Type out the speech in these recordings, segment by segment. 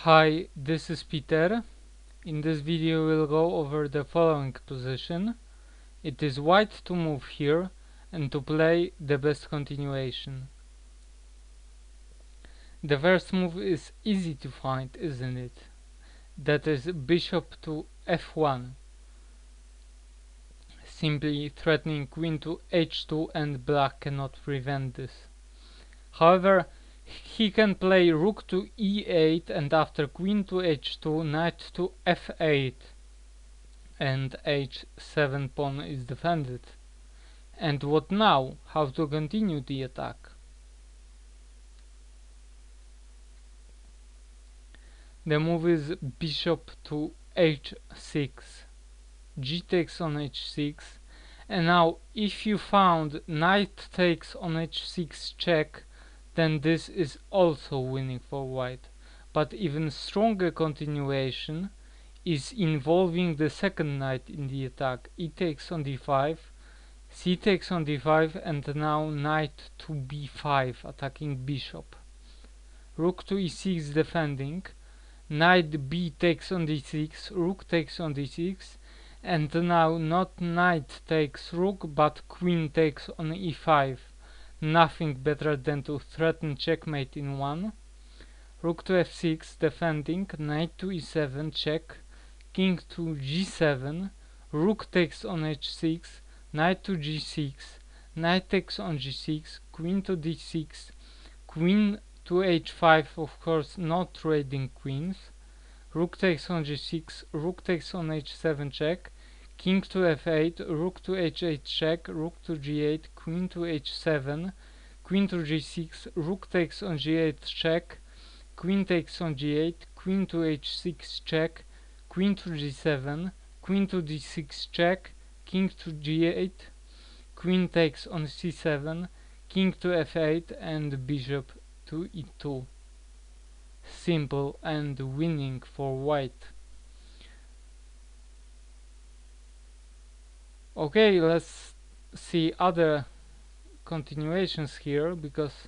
Hi, this is Peter. In this video we'll go over the following position. It is white to move here and to play the best continuation. The first move is easy to find, isn't it? That is bishop to f1, simply threatening queen to h2, and black cannot prevent this. However, he can play rook to e8, and after queen to h2, knight to f8, and h7 pawn is defended. And what now? How to continue the attack? The move is bishop to h6, g takes on h6, and now if you found knight takes on h6 check, then this is also winning for white. But even stronger continuation is involving the second knight in the attack. E takes on d5, c takes on d5, and now knight to b5 attacking bishop. Rook to e6 defending, knight b takes on d6, rook takes on d6, and now not knight takes rook but queen takes on e5. Nothing better than to threaten checkmate in one. Rook to f6 defending, knight to e7 check, king to g7, rook takes on h6, knight to g6, knight takes on g6, queen to d6, queen to h5, of course not trading queens, rook takes on g6, rook takes on h7 check, king to f8, rook to h8 check, rook to g8, queen to h7, queen to g6, rook takes on g8 check, queen takes on g8, queen to h6 check, queen to g7, queen to d6 check, king to g8, queen takes on c7, king to f8, and bishop to e2. Simple and winning for white. Okay, let's see other continuations here, because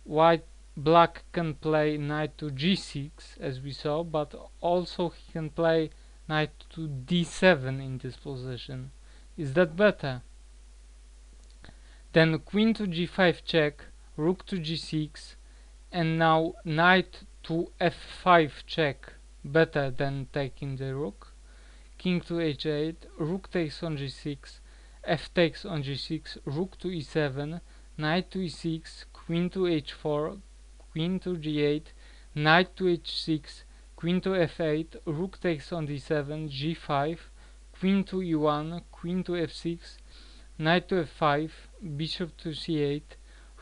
black can play knight to g6 as we saw, but also he can play knight to d7 in this position. Is that better? Then queen to g5 check, rook to g6, and now knight to f5 check, better than taking the rook, king to h8, rook takes on g6, f takes on g6, rook to e7, knight to e6, queen to h4, queen to g8, knight to h6, queen to f8, rook takes on d7, g5, queen to e1, queen to f6, knight to f5, bishop to c8,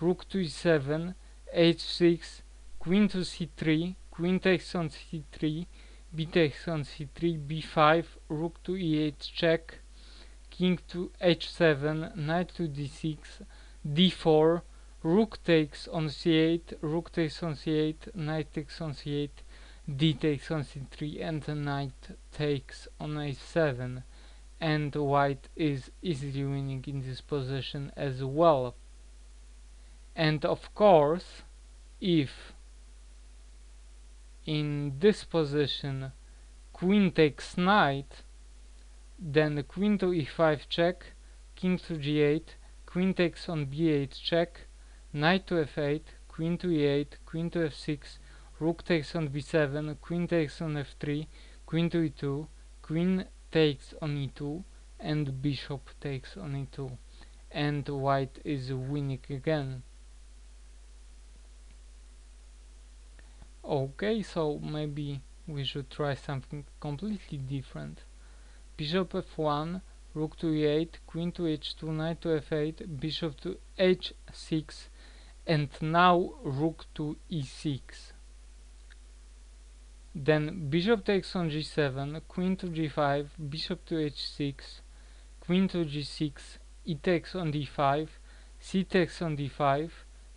rook to e7, h6, queen to c3, queen takes on c3, b takes on c3, b5, rook to e8 check, king to h7, knight to d6, d4, rook takes on c8, rook takes on c8, knight takes on c8, d takes on c3, and the knight takes on a7, and white is easily winning in this position as well. And of course, if in this position queen takes knight, then queen to e5 check, king to g8, queen takes on b8 check, knight to f8, queen to e8, queen to f6, rook takes on b7, queen takes on f3, queen to e2, queen takes on e2, and bishop takes on e2, and white is winning again. Okay, so maybe we should try something completely different. Bishop f1, rook to e8, queen to h2, knight to f8, bishop to h6, and now rook to e6. Then bishop takes on g7, queen to g5, bishop to h6, queen to g6, e takes on d5, c takes on d5,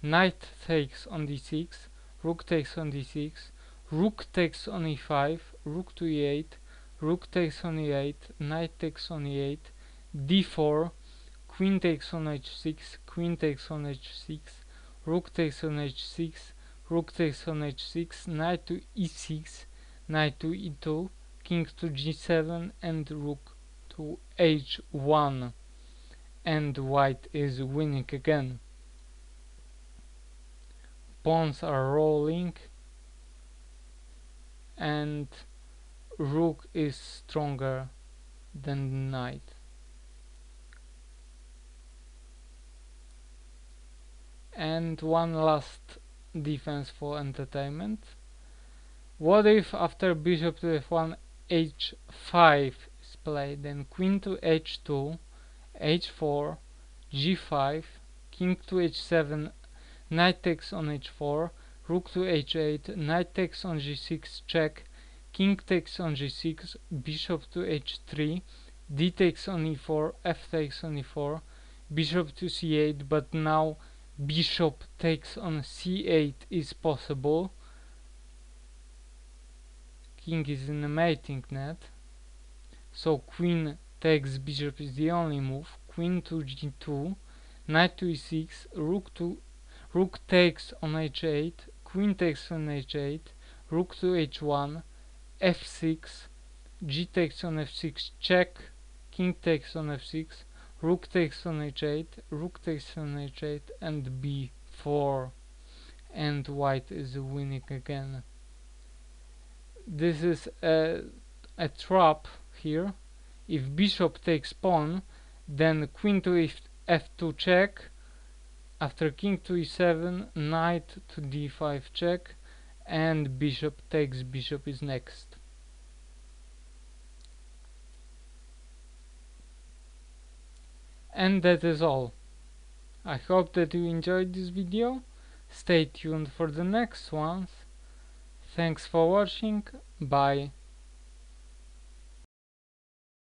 knight takes on d6, rook takes on d6, rook takes on e5, rook to e8, rook takes on e8, knight takes on e8, d4, queen takes on h6, queen takes on h6, rook takes on h6, rook takes on h6, knight to e6, knight to e2, king to g7, and rook to h1, and white is winning again. Pawns are rolling, and rook is stronger than knight. And one last defense for entertainment. What if after bishop to f1 h5 is played, then queen to h2, h4, g5, king to h7, knight takes on h4, rook to h8, knight takes on g6 check, king takes on g6, bishop to h3, d takes on e4, f takes on e4, bishop to c8, but now bishop takes on c8 is possible. King is in a mating net, so queen takes bishop is the only move. Queen to g2, knight to e6, rook takes on h8, queen takes on h8, rook to h1, f6, g takes on f6 check, king takes on f6, rook takes on h8, rook takes on h8, and b4, and white is winning again. This is a trap here. If bishop takes pawn, then queen to f2 check, after king to e7, knight to d5 check, and bishop takes bishop is next. And that is all. I hope that you enjoyed this video. Stay tuned for the next ones. Thanks for watching. Bye.